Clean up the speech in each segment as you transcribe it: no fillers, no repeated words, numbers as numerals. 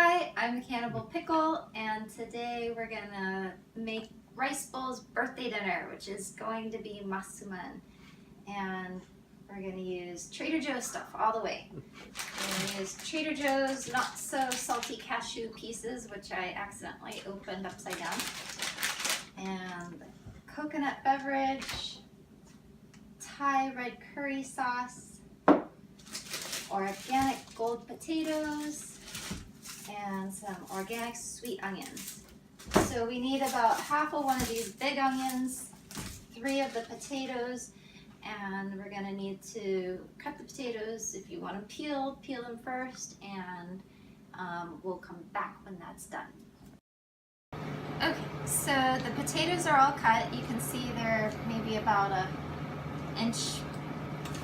Hi, I'm Cannibal Pickle, and today we're gonna make Rice Bowl's birthday dinner, which is going to be Masuman. And we're gonna use Trader Joe's stuff all the way. We're gonna use Trader Joe's not so salty cashew pieces, which I accidentally opened upside down. And coconut beverage, Thai red curry sauce, organic gold potatoes, and some organic sweet onions. So we need about half of one of these big onions, 3 of the potatoes, and we're gonna need to cut the potatoes. If you want them peeled, peel them first, and we'll come back when that's done. Okay, so the potatoes are all cut. You can see they're maybe about an inch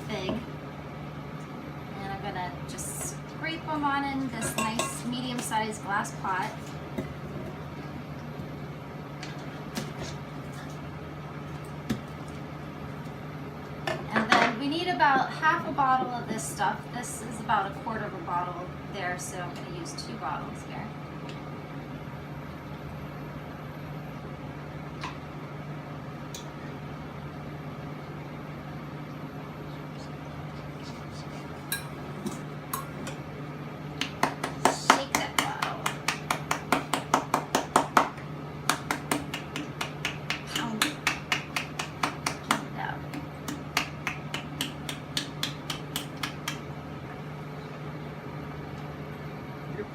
big. And I'm gonna just scrape them on in this nice medium-sized glass pot. And then we need about half a bottle of this stuff. This is about 1/4 of a bottle there, so I'm gonna use 2 bottles here.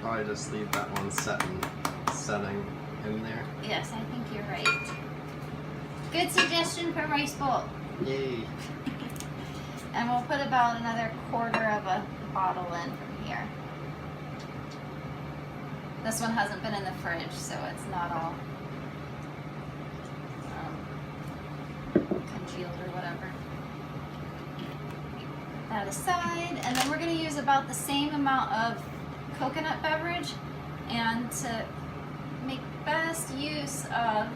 Probably just leave that one setting in there. Yes, I think you're right. Good suggestion for Rice Bowl. Yay! And we'll put about another 1/4 of a bottle in from here. This one hasn't been in the fridge, so it's not all congealed or whatever. Put that aside, and then we're going to use about the same amount of coconut beverage, and to make best use of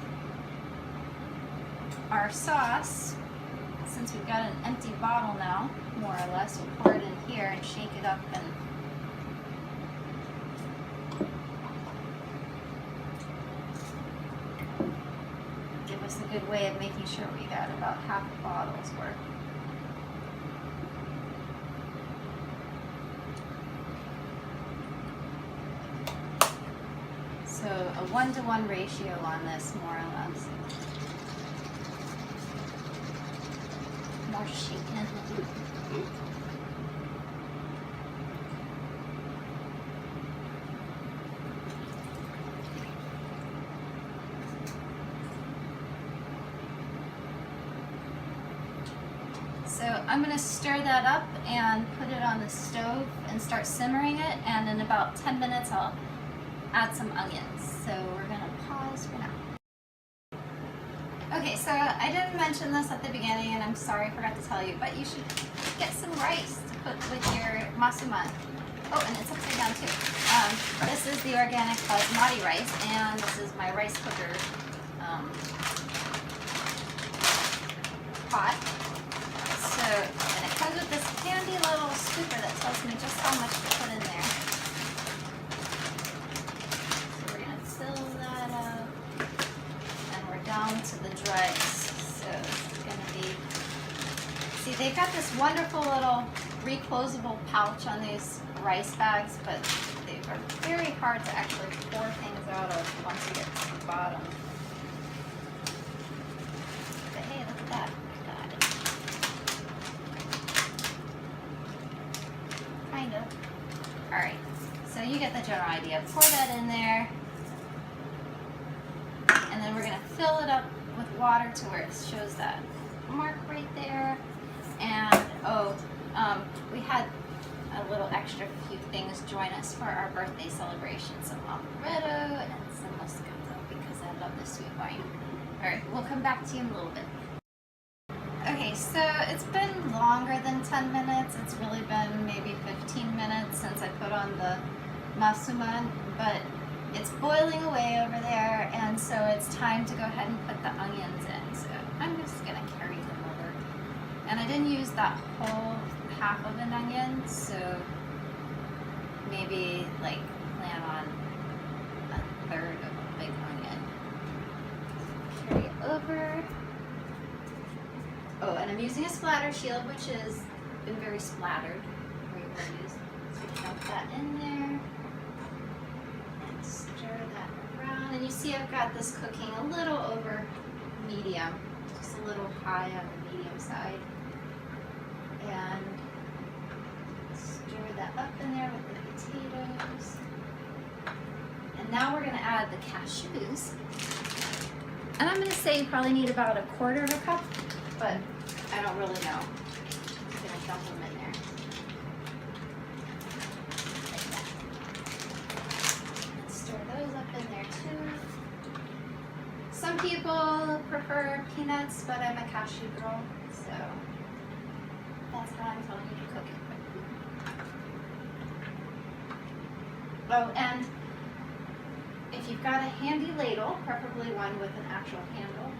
our sauce, since we've got an empty bottle now, more or less, we'll pour it in here and shake it up and give us a good way of making sure we got about half a bottle's worth. So a 1-to-1 ratio on this, more or less. More shaken. So I'm going to stir that up and put it on the stove and start simmering it, and in about 10 minutes I'll add some onions. So we're gonna pause for now. Okay, so I didn't mention this at the beginning, and I'm sorry I forgot to tell you, but you should get some rice to put with your masuman. Oh, and it's upside down too. This is the organic basmati rice, and this is my rice cooker pot. So, and it comes with this handy little scooper that tells me just how much to put in there. Down to the dregs. So it's going to be, see, they've got this wonderful little reclosable pouch on these rice bags, but they are very hard to actually pour things out of once you get to the bottom. But hey, look at that. Got it. Kind of. Alright, so you get the general idea. Pour that in there. And then we're going to fill it up with water to where it shows that mark right there. And we had a little extra few things join us for our birthday celebration. Some amaretto and some moscato, because I love the sweet wine. Alright, we'll come back to you in a little bit. Okay, so it's been longer than 10 minutes. It's really been maybe 15 minutes since I put on the masuman, but it's boiling away over there, and so it's time to go ahead and put the onions in. So I'm just going to carry them over. And I didn't use that whole half of an onion, so maybe like plan on I'm using a splatter shield, which has been very splattered. Where you want to use. So dump that in there and stir that around. And you see I've got this cooking a little over medium, just a little high on the medium side. And stir that up in there with the potatoes. And now we're going to add the cashews. And I'm going to say you probably need about 1/4 cup, but I don't really know. I'm going to dump them in there. Like that. And stir those up in there too. Some people prefer peanuts, but I'm a cashew girl, so that's how I'm telling you to cook it. Oh, and if you've got a handy ladle, preferably one with an actual handle,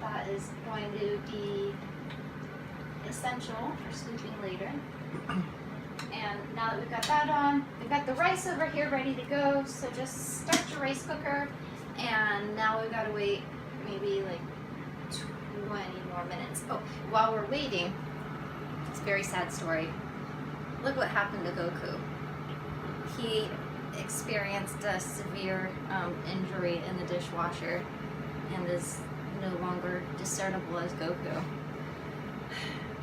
that is going to be essential for scooping later. And now that we've got that on, we've got the rice over here ready to go, so just start your rice cooker. And now we've got to wait maybe like 20 more minutes. Oh, while we're waiting, it's a very sad story. Look what happened to Goku. He experienced a severe injury in the dishwasher and is no longer discernible as Goku.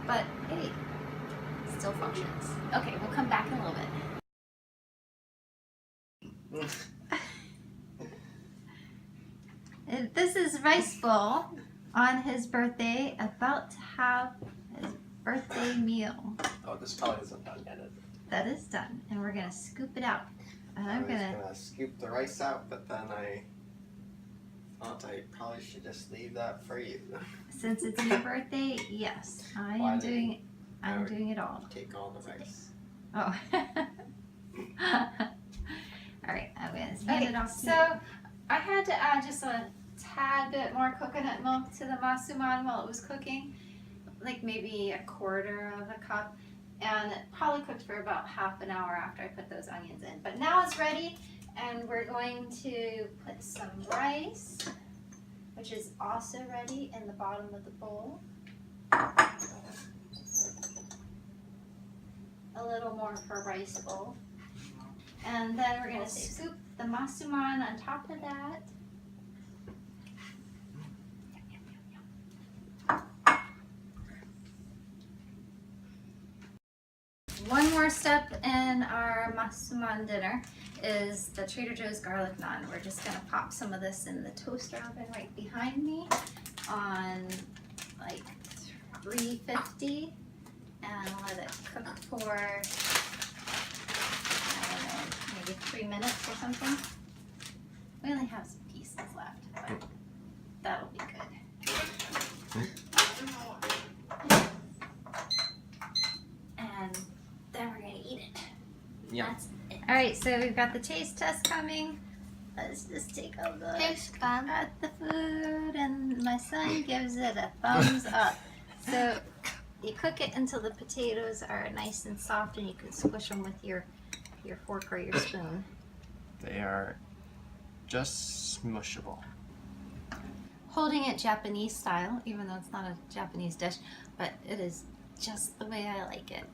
But hey, still functions. Okay, we'll come back in a little bit. This is Rice Bowl on his birthday, about to have his birthday meal. Oh, this probably isn't done yet, is it? That is done, and we're gonna scoop it out. And I was gonna scoop the rice out, but then I thought I probably should just leave that for you. Since it's your birthday, yes, I am doing it all. Take all the rice. Oh. All right, I'm gonna spin it off. So I had to add just a tad bit more coconut milk to the Masuman while it was cooking, like maybe 1/4 cup. And it probably cooked for about ½ an hour after I put those onions in. But now it's ready, and we're going to put some rice, which is also ready, in the bottom of the bowl. A little more for rice bowl. And then we're going to scoop the Masuman on top of that. One more step in our Masuman dinner is the Trader Joe's garlic naan. We're just going to pop some of this in the toaster oven right behind me on like 350 and let it cook for, I don't know, maybe 3 minutes or something. We only have some pieces left, but that'll be good. And then we're gonna eat it. Yeah. That's it. All right, so we've got the taste test coming. Let's just take a look at the food, and my son gives it a thumbs up. So you cook it until the potatoes are nice and soft, and you can squish them with your fork or your spoon. They are just smushable. Holding it Japanese style, even though it's not a Japanese dish, but it is just the way I like it.